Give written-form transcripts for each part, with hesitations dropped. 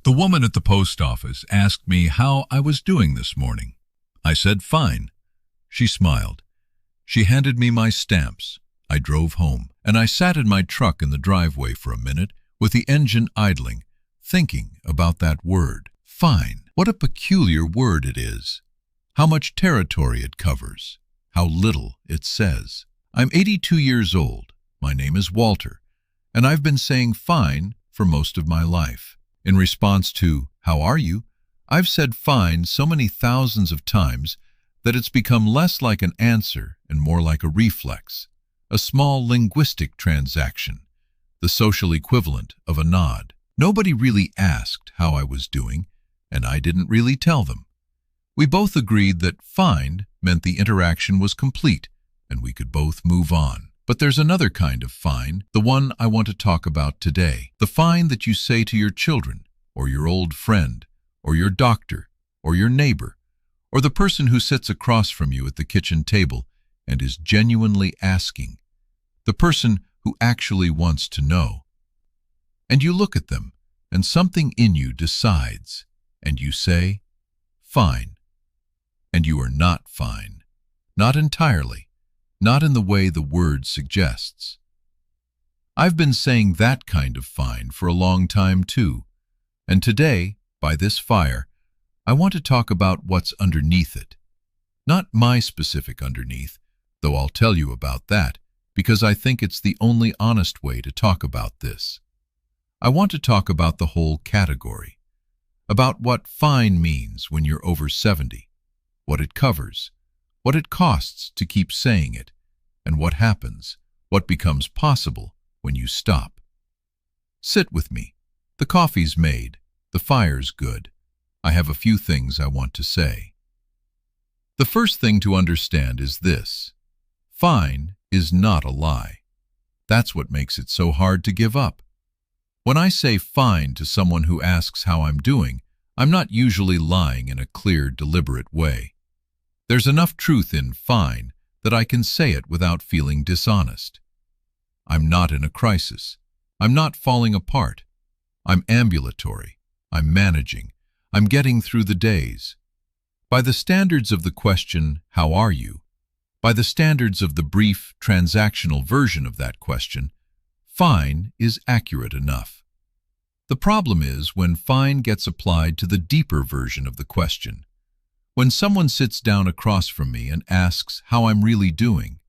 The woman at the post office asked me how I was doing this morning. I said fine. She smiled. She handed me my stamps. I drove home, and I sat in my truck in the driveway for a minute with the engine idling, thinking about that word, fine. What a peculiar word it is. How much territory it covers. How little it says. I'm 82 years old. My name is Walter, and I've been saying fine for most of my life. In response to, how are you? I've said fine so many thousands of times that it's become less like an answer and more like a reflex, a small linguistic transaction, the social equivalent of a nod. Nobody really asked how I was doing, and I didn't really tell them. We both agreed that fine meant the interaction was complete and we could both move on. But there's another kind of fine, the one I want to talk about today. The fine that you say to your children, or your old friend, or your doctor, or your neighbor, or the person who sits across from you at the kitchen table and is genuinely asking, the person who actually wants to know. And you look at them, and something in you decides, and you say, fine. And you are not fine. Not entirely. Not in the way the word suggests. I've been saying that kind of fine for a long time too, and today, by this fire, I want to talk about what's underneath it. Not my specific underneath, though I'll tell you about that, because I think it's the only honest way to talk about this. I want to talk about the whole category, about what fine means when you're over 70, what it covers, what it costs to keep saying it, and what happens, what becomes possible when you stop. Sit with me. The coffee's made. The fire's good. I have a few things I want to say. The first thing to understand is this. Fine is not a lie. That's what makes it so hard to give up. When I say fine to someone who asks how I'm doing, I'm not usually lying in a clear, deliberate way. There's enough truth in fine that I can say it without feeling dishonest. I'm not in a crisis. I'm not falling apart. I'm ambulatory. I'm managing. I'm getting through the days. By the standards of the question, how are you? By the standards of the brief, transactional version of that question, fine is accurate enough. The problem is when fine gets applied to the deeper version of the question. When someone sits down across from me and asks how I'm really doing.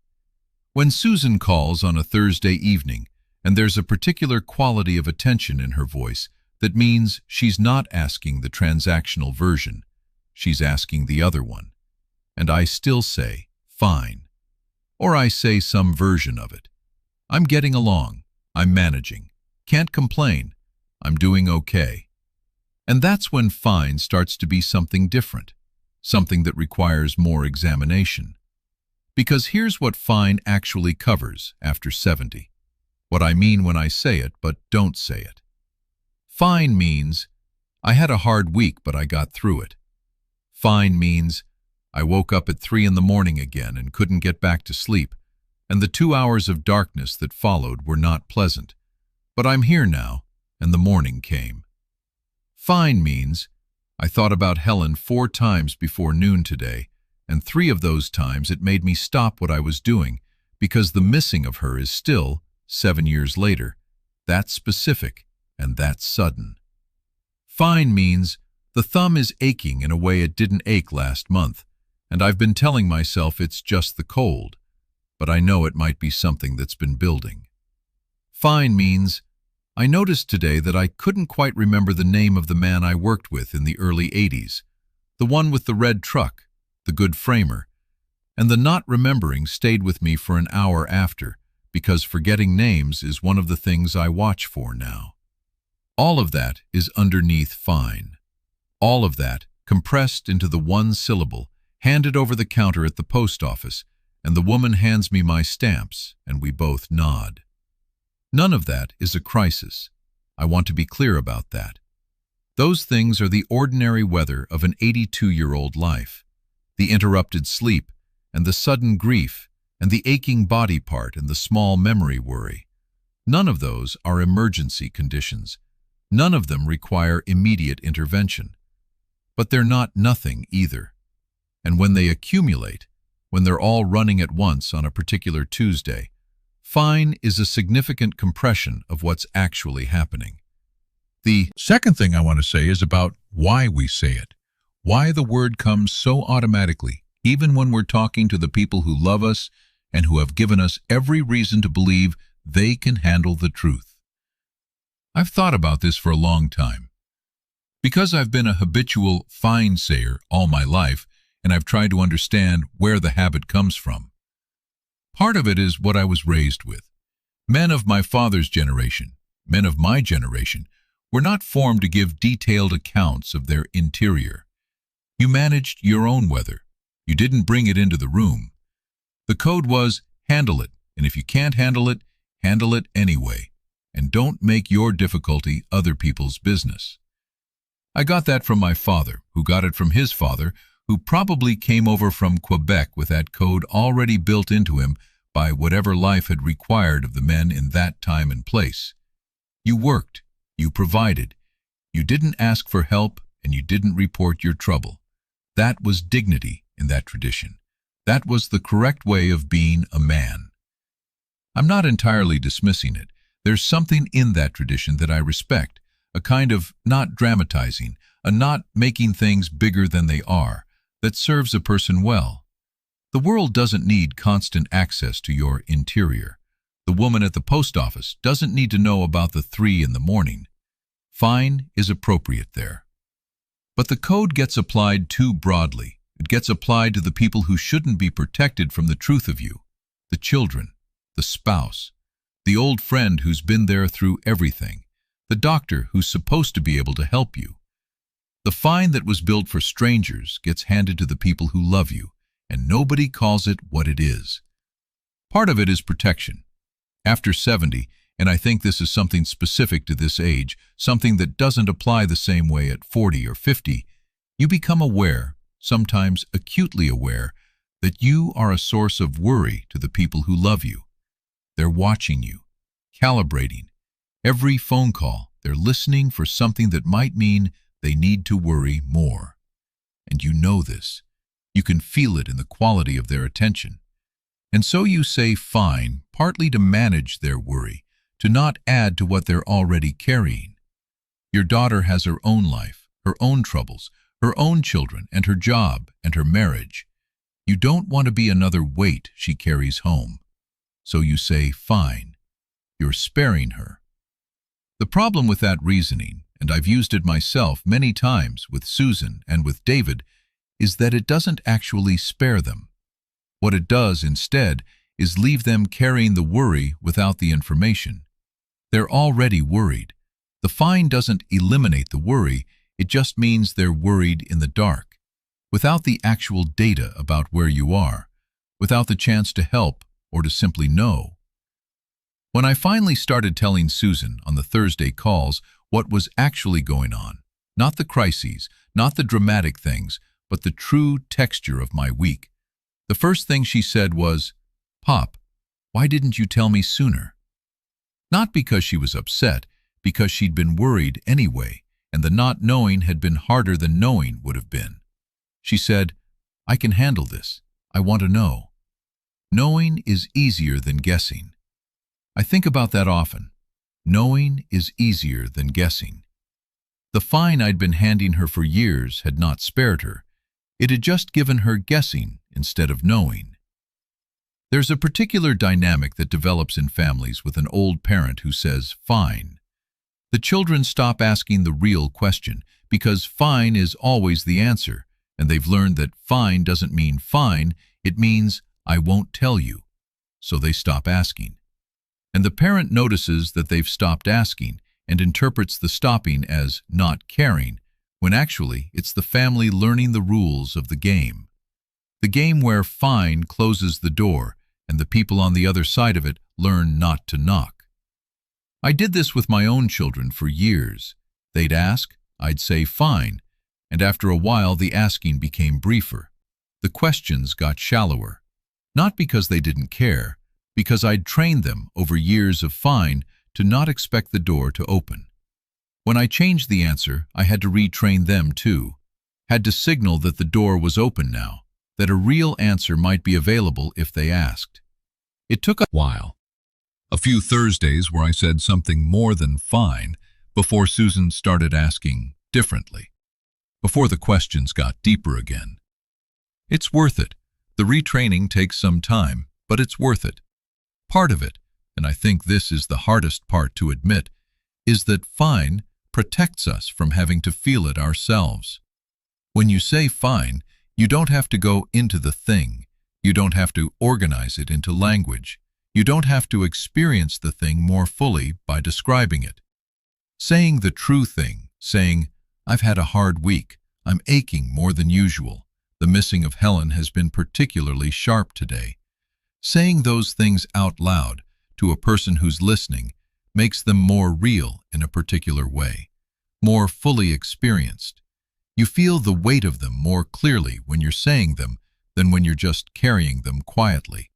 When Susan calls on a Thursday evening and there's a particular quality of attention in her voice that means she's not asking the transactional version, she's asking the other one. And I still say, fine. Or I say some version of it. I'm getting along. I'm managing. Can't complain. I'm doing okay. And that's when fine starts to be something different. Something that requires more examination. Because here's what fine actually covers after 70. What I mean when I say it, but don't say it. Fine means, I had a hard week, but I got through it. Fine means, I woke up at 3 in the morning again and couldn't get back to sleep, and the 2 hours of darkness that followed were not pleasant. But I'm here now, and the morning came. Fine means, I thought about Helen 4 times before noon today, and 3 of those times it made me stop what I was doing because the missing of her is still, 7 years later, that specific and that sudden. Fine means the thumb is aching in a way it didn't ache last month, and I've been telling myself it's just the cold, but I know it might be something that's been building. Fine means I noticed today that I couldn't quite remember the name of the man I worked with in the early 80s, the one with the red truck, the good framer, and the not remembering stayed with me for an hour after, because forgetting names is one of the things I watch for now. All of that is underneath fine. All of that compressed into the one syllable, handed over the counter at the post office, and the woman hands me my stamps, and we both nod. None of that is a crisis. I want to be clear about that. Those things are the ordinary weather of an 82-year-old life. The interrupted sleep, and the sudden grief, and the aching body part and the small memory worry. None of those are emergency conditions. None of them require immediate intervention. But they're not nothing either. And when they accumulate, when they're all running at once on a particular Tuesday, fine is a significant compression of what's actually happening. The second thing I want to say is about why we say it. Why the word comes so automatically, even when we're talking to the people who love us and who have given us every reason to believe they can handle the truth. I've thought about this for a long time. Because I've been a habitual fine sayer all my life, and I've tried to understand where the habit comes from. Part of it is what I was raised with. Men of my father's generation, men of my generation, were not formed to give detailed accounts of their interior. You managed your own weather. You didn't bring it into the room. The code was, handle it, and if you can't handle it anyway, and don't make your difficulty other people's business. I got that from my father, who got it from his father, who probably came over from Quebec with that code already built into him by whatever life had required of the men in that time and place. You worked, you provided, you didn't ask for help, and you didn't report your trouble. That was dignity in that tradition. That was the correct way of being a man. I'm not entirely dismissing it. There's something in that tradition that I respect, a kind of not dramatizing, a not making things bigger than they are, that serves a person well. The world doesn't need constant access to your interior. The woman at the post office doesn't need to know about the 3 in the morning. Fine is appropriate there. But the code gets applied too broadly. It gets applied to the people who shouldn't be protected from the truth of you. The children, the spouse, the old friend who's been there through everything, the doctor who's supposed to be able to help you. The fine that was built for strangers gets handed to the people who love you, and nobody calls it what it is. Part of it is protection. After 70, and I think this is something specific to this age, something that doesn't apply the same way at 40 or 50, you become aware, sometimes acutely aware, that you are a source of worry to the people who love you. They're watching you, calibrating. Every phone call, they're listening for something that might mean they need to worry more. And you know this. You can feel it in the quality of their attention. And so you say fine, partly to manage their worry, to not add to what they're already carrying. Your daughter has her own life, her own troubles, her own children, and her job, and her marriage. You don't want to be another weight she carries home. So you say fine. You're sparing her. The problem with that reasoning, and I've used it myself many times with Susan and with David, is that it doesn't actually spare them. What it does instead is leave them carrying the worry without the information. They're already worried. The fine doesn't eliminate the worry, it just means they're worried in the dark, without the actual data about where you are, without the chance to help or to simply know. When I finally started telling Susan on the Thursday calls what was actually going on, not the crises, not the dramatic things, but the true texture of my week, the first thing she said was, "Pop, why didn't you tell me sooner?" Not because she was upset, because she'd been worried anyway, and the not knowing had been harder than knowing would have been. She said, "I can handle this. I want to know." Knowing is easier than guessing. I think about that often. Knowing is easier than guessing. The fine I'd been handing her for years had not spared her. It had just given her guessing instead of knowing. There's a particular dynamic that develops in families with an old parent who says, "Fine." The children stop asking the real question because fine is always the answer, and they've learned that fine doesn't mean fine, it means I won't tell you. So they stop asking. And the parent notices that they've stopped asking and interprets the stopping as not caring, when actually it's the family learning the rules of the game. The game where fine closes the door and the people on the other side of it learn not to knock. I did this with my own children for years. They'd ask, I'd say fine, and after a while the asking became briefer. The questions got shallower. Not because they didn't care, because I'd trained them over years of fine to not expect the door to open. When I changed the answer, I had to retrain them too. Had to signal that the door was open now, that a real answer might be available if they asked. It took a while. A few Thursdays where I said something more than fine before Susan started asking differently, before the questions got deeper again. It's worth it. The retraining takes some time, but it's worth it. Part of it, and I think this is the hardest part to admit, is that fine protects us from having to feel it ourselves. When you say fine, you don't have to go into the thing. You don't have to organize it into language. You don't have to experience the thing more fully by describing it. Saying the true thing, saying, I've had a hard week, I'm aching more than usual, the missing of Helen has been particularly sharp today. Saying those things out loud to a person who's listening makes them more real in a particular way, more fully experienced. You feel the weight of them more clearly when you're saying them than when you're just carrying them quietly.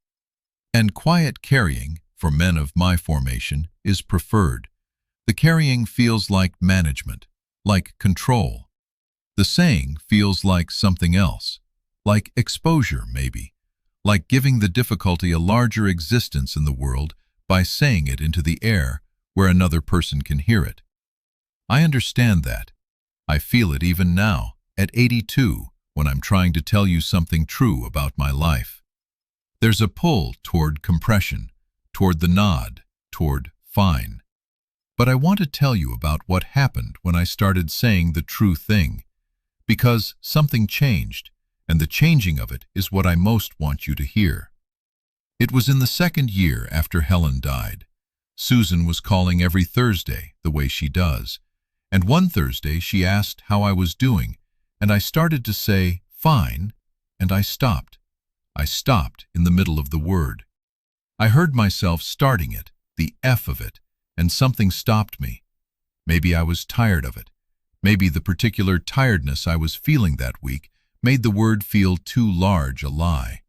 And quiet carrying, for men of my formation, is preferred. The carrying feels like management, like control. The saying feels like something else, like exposure maybe, like giving the difficulty a larger existence in the world by saying it into the air where another person can hear it. I understand that. I feel it even now, at 82, when I'm trying to tell you something true about my life. There's a pull toward compression, toward the nod, toward fine. But I want to tell you about what happened when I started saying the true thing, because something changed, and the changing of it is what I most want you to hear. It was in the second year after Helen died. Susan was calling every Thursday, the way she does, and one Thursday she asked how I was doing, and I started to say, fine, and I stopped. I stopped in the middle of the word. I heard myself starting it, the F of it, and something stopped me. Maybe I was tired of it. Maybe the particular tiredness I was feeling that week made the word feel too large a lie.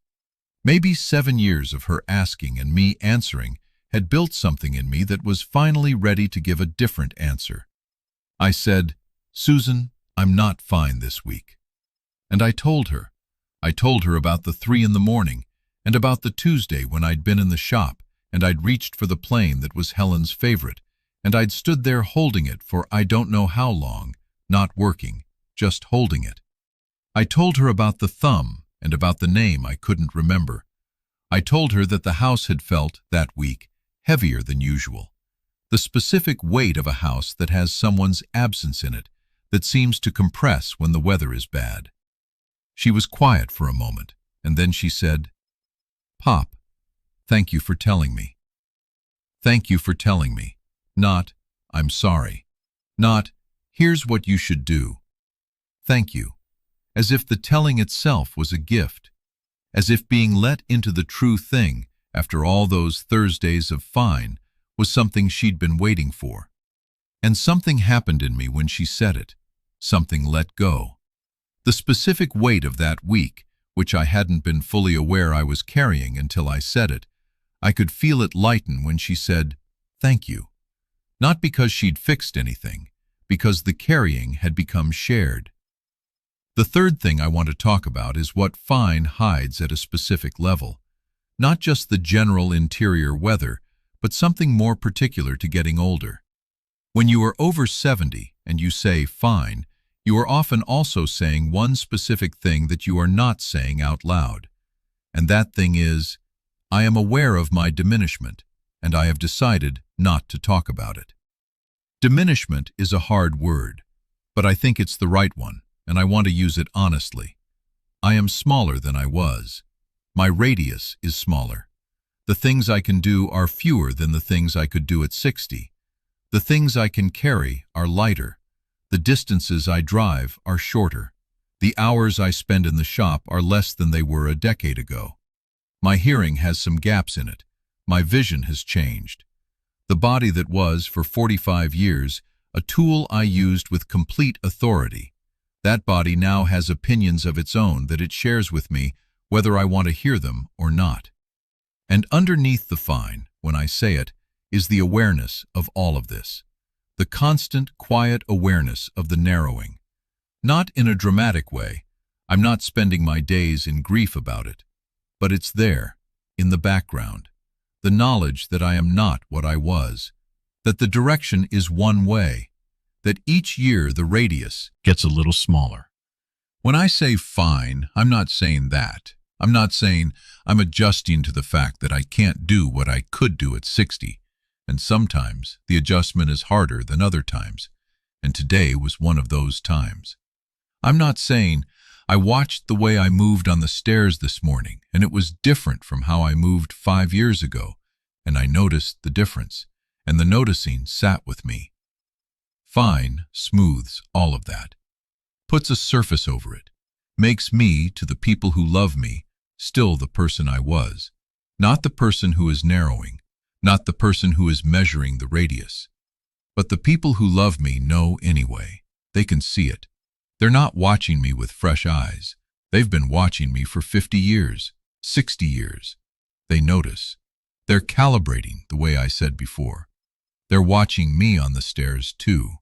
Maybe 7 years of her asking and me answering had built something in me that was finally ready to give a different answer. I said, Susan, I'm not fine this week. And I told her. I told her about the 3 a.m, and about the Tuesday when I'd been in the shop and I'd reached for the plane that was Helen's favorite, and I'd stood there holding it for I don't know how long, not working, just holding it. I told her about the thumb and about the name I couldn't remember. I told her that the house had felt, that week, heavier than usual. The specific weight of a house that has someone's absence in it, that seems to compress when the weather is bad. She was quiet for a moment, and then she said, Pop, thank you for telling me. Thank you for telling me. Not, I'm sorry. Not, here's what you should do. Thank you. As if the telling itself was a gift. As if being let into the true thing, after all those Thursdays of fine, was something she'd been waiting for. And something happened in me when she said it. Something let go. The specific weight of that week, which I hadn't been fully aware I was carrying until I said it, I could feel it lighten when she said, thank you. Not because she'd fixed anything, because the carrying had become shared. The third thing I want to talk about is what fine hides at a specific level. Not just the general interior weather, but something more particular to getting older. When you are over 70 and you say fine, you are often also saying one specific thing that you are not saying out loud. And that thing is, I am aware of my diminishment, and I have decided not to talk about it. Diminishment is a hard word, but I think it's the right one, and I want to use it honestly. I am smaller than I was. My radius is smaller. The things I can do are fewer than the things I could do at 60. The things I can carry are lighter. The distances I drive are shorter. The hours I spend in the shop are less than they were a decade ago. My hearing has some gaps in it. My vision has changed. The body that was, for 45 years, a tool I used with complete authority. That body now has opinions of its own that it shares with me, whether I want to hear them or not. And underneath the fine, when I say it, is the awareness of all of this. The constant, quiet awareness of the narrowing. Not in a dramatic way. I'm not spending my days in grief about it. But it's there, in the background. The knowledge that I am not what I was. That the direction is one way. That each year the radius gets a little smaller. When I say fine, I'm not saying that. I'm not saying I'm adjusting to the fact that I can't do what I could do at 60. And sometimes the adjustment is harder than other times. And today was one of those times. I'm not saying I watched the way I moved on the stairs this morning, and it was different from how I moved 5 years ago, and I noticed the difference, and the noticing sat with me. Fine smooths all of that, puts a surface over it, makes me, to the people who love me, still the person I was, not the person who is narrowing, not the person who is measuring the radius. But the people who love me know anyway. They can see it. They're not watching me with fresh eyes. They've been watching me for 50 years, 60 years. They notice. They're calibrating the way I said before. They're watching me on the stairs too.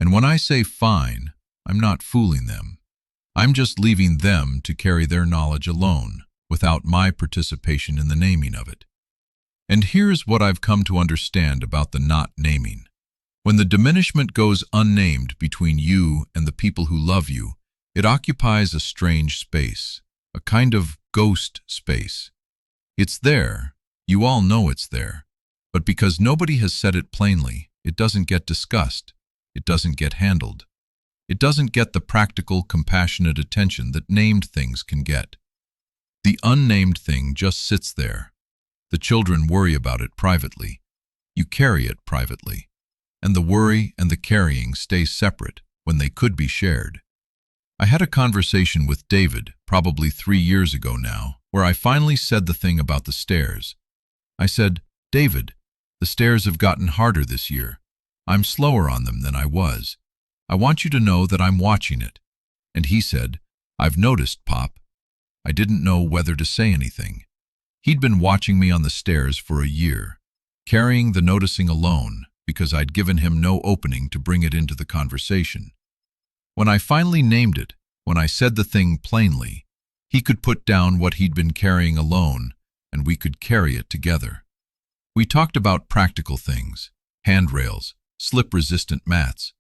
And when I say fine, I'm not fooling them. I'm just leaving them to carry their knowledge alone, without my participation in the naming of it. And here's what I've come to understand about the not naming. When the diminishment goes unnamed between you and the people who love you, it occupies a strange space, a kind of ghost space. It's there, you all know it's there, but because nobody has said it plainly, it doesn't get discussed, it doesn't get handled. It doesn't get the practical, compassionate attention that named things can get. The unnamed thing just sits there. The children worry about it privately. You carry it privately. And the worry and the carrying stay separate when they could be shared. I had a conversation with David, probably 3 years ago now, where I finally said the thing about the stairs. I said, "David, the stairs have gotten harder this year. I'm slower on them than I was. I want you to know that I'm watching it." And he said, "I've noticed, Pop." I didn't know whether to say anything. He'd been watching me on the stairs for a year, carrying the noticing alone, because I'd given him no opening to bring it into the conversation. When I finally named it, when I said the thing plainly, he could put down what he'd been carrying alone, and we could carry it together. We talked about practical things, handrails, slip-resistant mats.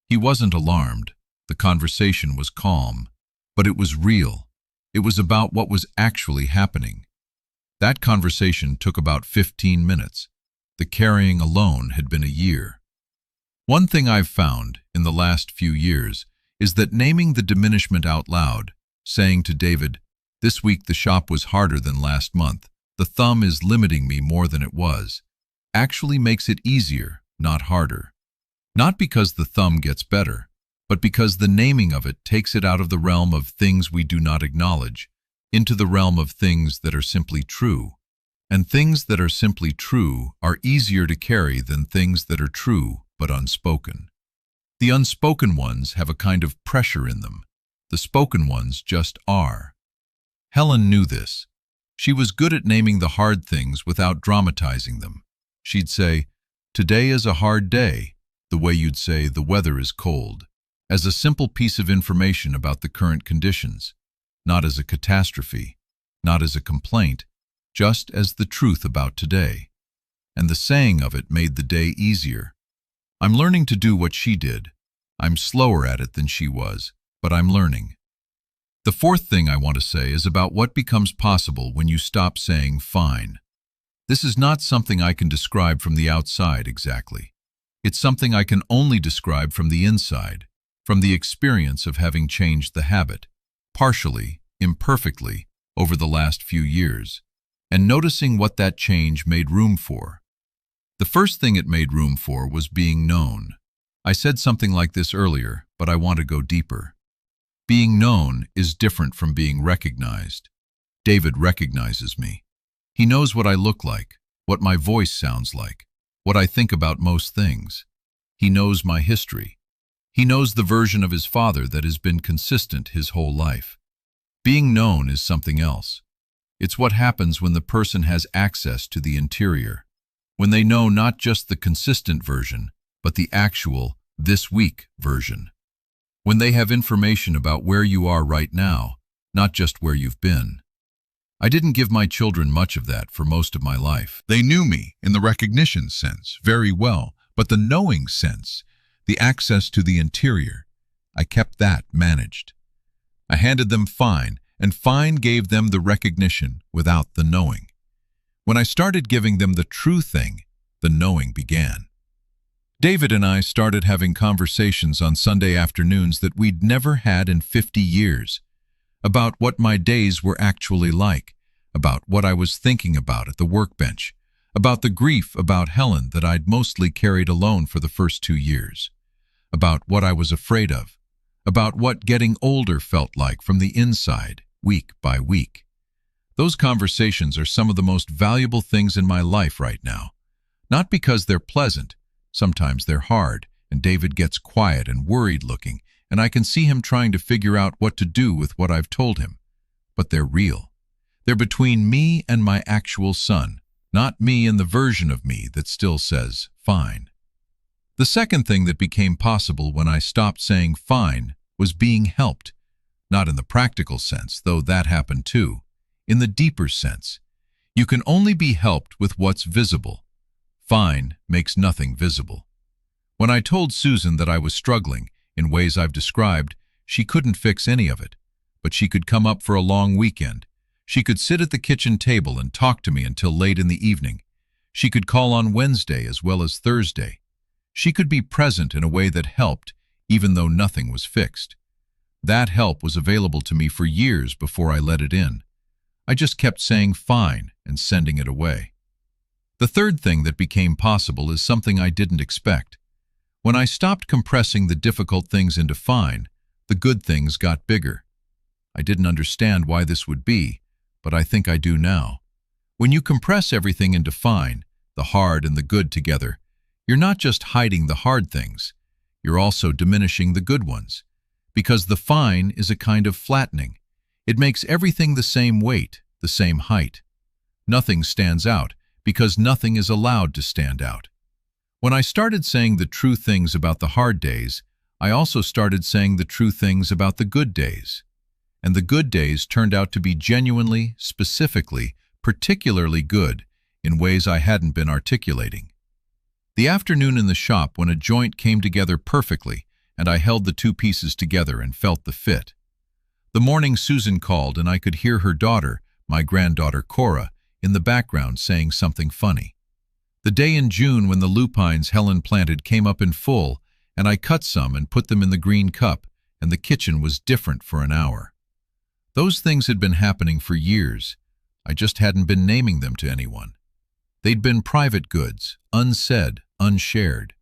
He wasn't alarmed. The conversation was calm, but it was real. It was about what was actually happening. That conversation took about 15 minutes. The carrying alone had been a year. One thing I've found in the last few years is that naming the diminishment out loud, saying to David, "This week the shop was harder than last month. The thumb is limiting me more than it was," actually makes it easier, not harder. Not because the thumb gets better, but because the naming of it takes it out of the realm of things we do not acknowledge, into the realm of things that are simply true. And things that are simply true are easier to carry than things that are true but unspoken. The unspoken ones have a kind of pressure in them. The spoken ones just are. Helen knew this. She was good at naming the hard things without dramatizing them. She'd say, "Today is a hard day," the way you'd say the weather is cold, as a simple piece of information about the current conditions, not as a catastrophe, not as a complaint, just as the truth about today. And the saying of it made the day easier. I'm learning to do what she did. I'm slower at it than she was, but I'm learning. The fourth thing I want to say is about what becomes possible when you stop saying fine. This is not something I can describe from the outside exactly. It's something I can only describe from the inside, from the experience of having changed the habit, partially, imperfectly, over the last few years, and noticing what that change made room for. The first thing it made room for was being known. I said something like this earlier, but I want to go deeper. Being known is different from being recognized. David recognizes me. He knows what I look like, what my voice sounds like, what I think about most things. He knows my history. He knows the version of his father that has been consistent his whole life. Being known is something else. It's what happens when the person has access to the interior, when they know not just the consistent version, but the actual, this week version. When they have information about where you are right now, not just where you've been. I didn't give my children much of that for most of my life. They knew me in the recognition sense very well, but the knowing sense, the access to the interior, I kept that managed. I handed them fine, and fine gave them the recognition without the knowing. When I started giving them the true thing, the knowing began. David and I started having conversations on Sunday afternoons that we'd never had in 50 years, about what my days were actually like, about what I was thinking about at the workbench, about the grief about Helen that I'd mostly carried alone for the first 2 years, about what I was afraid of, about what getting older felt like from the inside, week by week. Those conversations are some of the most valuable things in my life right now. Not because they're pleasant, sometimes they're hard, and David gets quiet and worried looking, and I can see him trying to figure out what to do with what I've told him. But they're real. They're between me and my actual son, not me and the version of me that still says, fine. The second thing that became possible when I stopped saying fine was being helped, not in the practical sense, though that happened too, in the deeper sense. You can only be helped with what's visible. Fine makes nothing visible. When I told Susan that I was struggling, in ways I've described, she couldn't fix any of it, but she could come up for a long weekend. She could sit at the kitchen table and talk to me until late in the evening. She could call on Wednesday as well as Thursday. She could be present in a way that helped, even though nothing was fixed. That help was available to me for years before I let it in. I just kept saying fine and sending it away. The third thing that became possible is something I didn't expect. When I stopped compressing the difficult things into fine, the good things got bigger. I didn't understand why this would be, but I think I do now. When you compress everything into fine, the hard and the good together, you're not just hiding the hard things, you're also diminishing the good ones. Because the fine is a kind of flattening. It makes everything the same weight, the same height. Nothing stands out, because nothing is allowed to stand out. When I started saying the true things about the hard days, I also started saying the true things about the good days. And the good days turned out to be genuinely, specifically, particularly good in ways I hadn't been articulating. The afternoon in the shop when a joint came together perfectly and I held the two pieces together and felt the fit. The morning Susan called and I could hear her daughter, my granddaughter Cora, in the background saying something funny. The day in June when the lupines Helen planted came up in full, and I cut some and put them in the green cup, and the kitchen was different for an hour. Those things had been happening for years. I just hadn't been naming them to anyone. They'd been private goods, unsaid, unshared.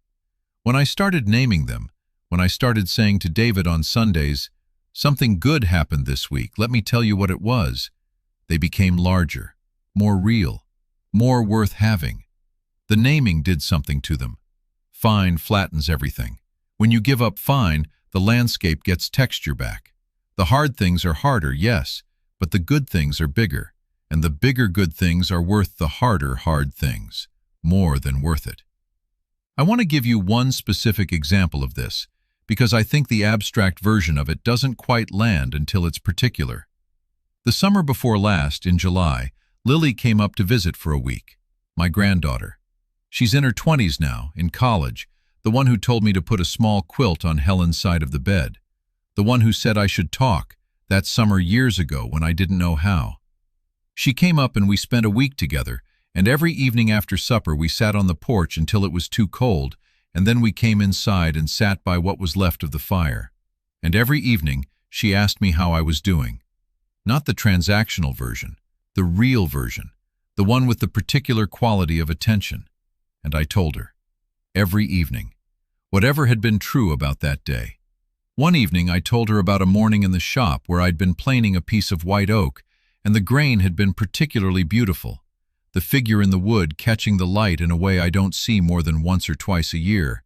When I started naming them, when I started saying to David on Sundays, "Something good happened this week, let me tell you what it was," they became larger, more real, more worth having. The naming did something to them. Fine flattens everything. When you give up fine, the landscape gets texture back. The hard things are harder, yes, but the good things are bigger, and the bigger good things are worth the harder hard things, more than worth it. I want to give you one specific example of this, because I think the abstract version of it doesn't quite land until it's particular. The summer before last, in July, Lily came up to visit for a week, my granddaughter. She's in her 20s now, in college, the one who told me to put a small quilt on Helen's side of the bed, the one who said I should talk, that summer years ago when I didn't know how. She came up and we spent a week together, and every evening after supper we sat on the porch until it was too cold, and then we came inside and sat by what was left of the fire. And every evening she asked me how I was doing. Not the transactional version, the real version, the one with the particular quality of attention. And I told her. Every evening. Whatever had been true about that day. One evening I told her about a morning in the shop where I'd been planing a piece of white oak, and the grain had been particularly beautiful, the figure in the wood catching the light in a way I don't see more than once or twice a year,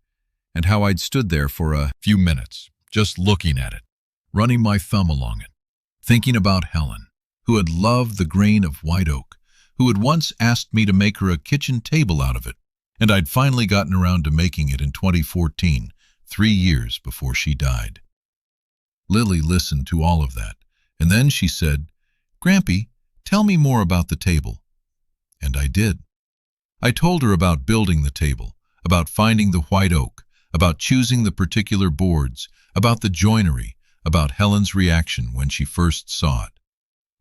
and how I'd stood there for a few minutes, just looking at it, running my thumb along it, thinking about Helen, who had loved the grain of white oak, who had once asked me to make her a kitchen table out of it, And I'd finally gotten around to making it in 2014, 3 years before she died. Lily listened to all of that, and then she said, "Grampy, tell me more about the table." And I did. I told her about building the table, about finding the white oak, about choosing the particular boards, about the joinery, about Helen's reaction when she first saw it.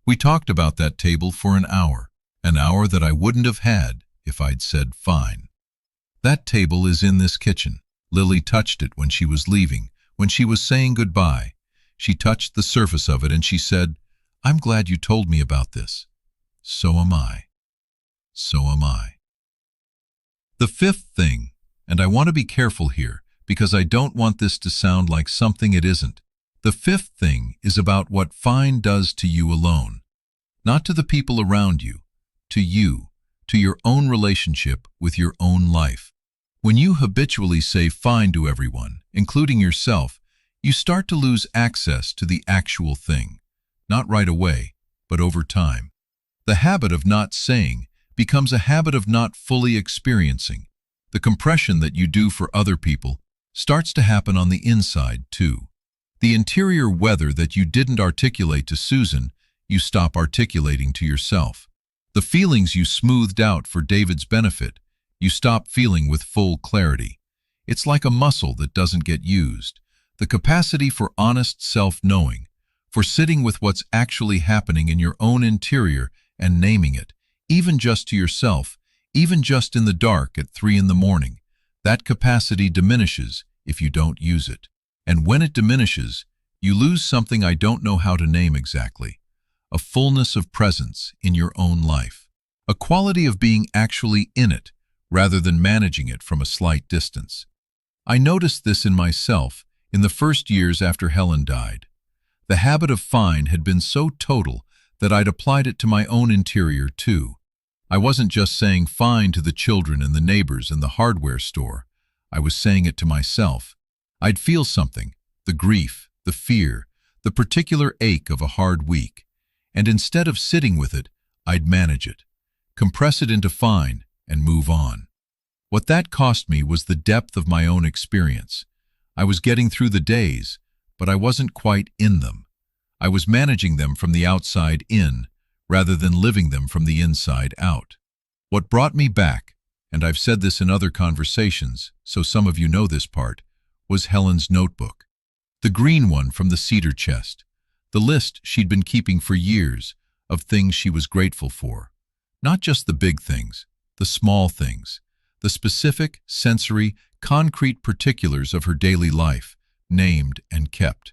We talked about that table for an hour that I wouldn't have had if I'd said fine. That table is in this kitchen. Lily touched it when she was leaving, when she was saying goodbye. She touched the surface of it and she said, "I'm glad you told me about this." So am I. So am I. The fifth thing, and I want to be careful here because I don't want this to sound like something it isn't. The fifth thing is about what fine does to you alone, not to the people around you, to your own relationship with your own life. When you habitually say fine to everyone, including yourself, you start to lose access to the actual thing, not right away, but over time. The habit of not saying becomes a habit of not fully experiencing. The compression that you do for other people starts to happen on the inside, too. The interior weather that you didn't articulate to Susan, you stop articulating to yourself. The feelings you smoothed out for David's benefit, you stop feeling with full clarity. It's like a muscle that doesn't get used. The capacity for honest self-knowing, for sitting with what's actually happening in your own interior and naming it, even just to yourself, even just in the dark at 3 in the morning. That capacity diminishes if you don't use it. And when it diminishes, you lose something I don't know how to name exactly. A fullness of presence in your own life. A quality of being actually in it, rather than managing it from a slight distance. I noticed this in myself in the first years after Helen died. The habit of fine had been so total that I'd applied it to my own interior too. I wasn't just saying fine to the children and the neighbors in the hardware store. I was saying it to myself. I'd feel something, the grief, the fear, the particular ache of a hard week. And instead of sitting with it, I'd manage it, compress it into fine, and move on. What that cost me was the depth of my own experience. I was getting through the days, but I wasn't quite in them. I was managing them from the outside in, rather than living them from the inside out. What brought me back, and I've said this in other conversations, so some of you know this part, was Helen's notebook. The green one from the cedar chest. The list she'd been keeping for years of things she was grateful for. Not just the big things, the small things, the specific, sensory, concrete particulars of her daily life, named and kept.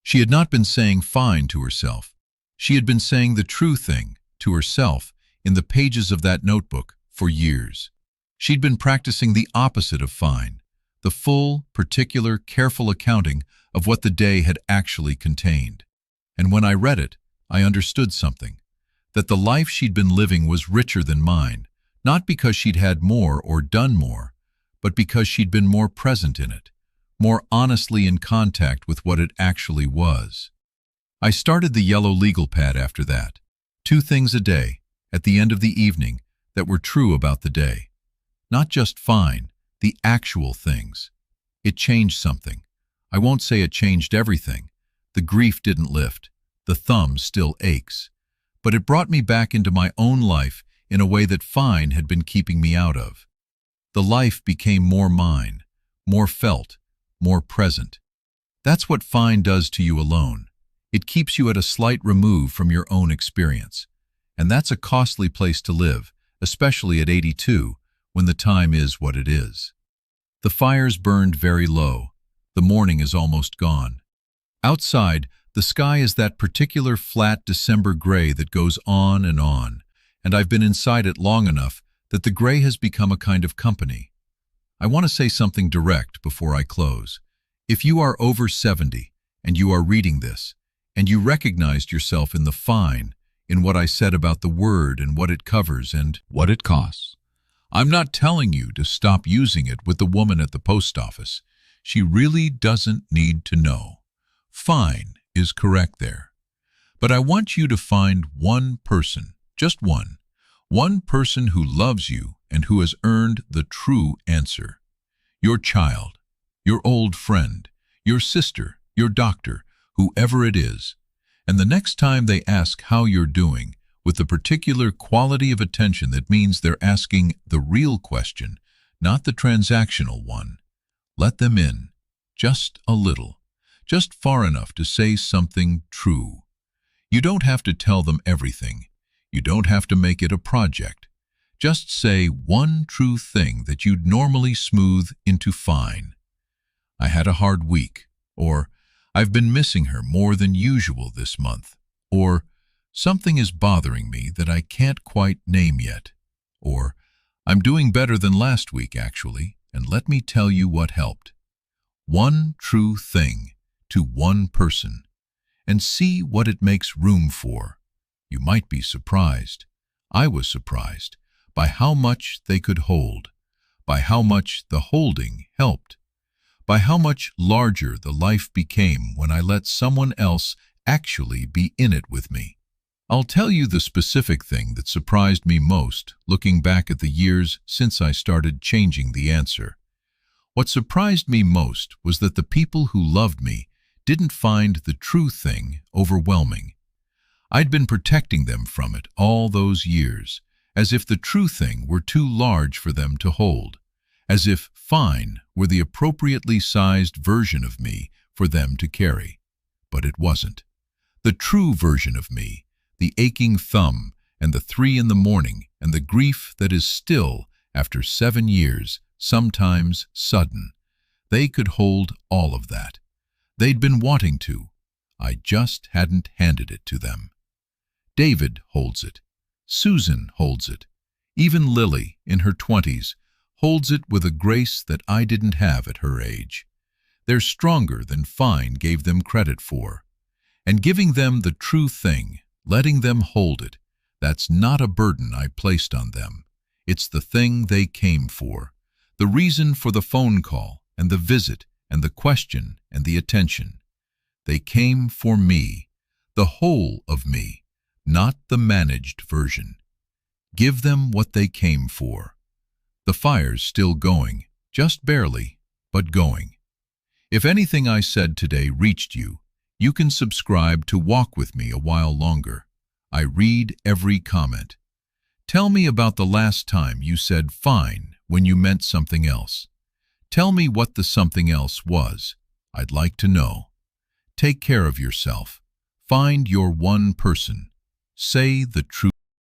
She had not been saying fine to herself. She had been saying the true thing to herself in the pages of that notebook for years. She'd been practicing the opposite of fine, the full, particular, careful accounting of what the day had actually contained. And when I read it, I understood something, that the life she'd been living was richer than mine, not because she'd had more or done more, but because she'd been more present in it, more honestly in contact with what it actually was. I started the yellow legal pad after that. 2 things a day, at the end of the evening, that were true about the day. Not just fine, the actual things. It changed something. I won't say it changed everything. The grief didn't lift. The thumb still aches. But it brought me back into my own life in a way that fine had been keeping me out of. The life became more mine, more felt, more present. That's what fine does to you alone. It keeps you at a slight remove from your own experience. And that's a costly place to live, especially at 82, when the time is what it is. The fires burned very low. The morning is almost gone. Outside, the sky is that particular flat December gray that goes on, and I've been inside it long enough that the gray has become a kind of company. I want to say something direct before I close. If you are over 70 and you are reading this, and you recognized yourself in the fine, in what I said about the word and what it covers and what it costs, I'm not telling you to stop using it with the woman at the post office. She really doesn't need to know. Fine is correct there. But I want you to find one person, just one One person who loves you and who has earned the true answer. Your child, your old friend, your sister, your doctor, whoever it is. And the next time they ask how you're doing, with the particular quality of attention that means they're asking the real question, not the transactional one, let them in, just a little, just far enough to say something true. You don't have to tell them everything. You don't have to make it a project. Just say one true thing that you'd normally smooth into fine. I had a hard week, or I've been missing her more than usual this month, or something is bothering me that I can't quite name yet, or I'm doing better than last week actually, and let me tell you what helped. One true thing to one person, and see what it makes room for. You might be surprised. I was surprised by how much they could hold, by how much the holding helped, by how much larger the life became when I let someone else actually be in it with me. I'll tell you the specific thing that surprised me most, looking back at the years since I started changing the answer. What surprised me most was that the people who loved me didn't find the true thing overwhelming. I'd been protecting them from it all those years, as if the true thing were too large for them to hold, as if fine were the appropriately sized version of me for them to carry. But it wasn't. The true version of me, the aching thumb and the 3 in the morning and the grief that is still, after 7 years, sometimes sudden, they could hold all of that. They'd been wanting to. I just hadn't handed it to them. David holds it. Susan holds it. Even Lily, in her 20s, holds it with a grace that I didn't have at her age. They're stronger than fine gave them credit for. And giving them the true thing, letting them hold it, that's not a burden I placed on them. It's the thing they came for. The reason for the phone call and the visit and the question and the attention. They came for me, the whole of me, not the managed version. Give them what they came for. The fire's still going, just barely, but going. If anything I said today reached you, you can subscribe to walk with me a while longer. I read every comment. Tell me about the last time you said fine when you meant something else. Tell me what the something else was. I'd like to know. Take care of yourself. Find your one person. Say the truth.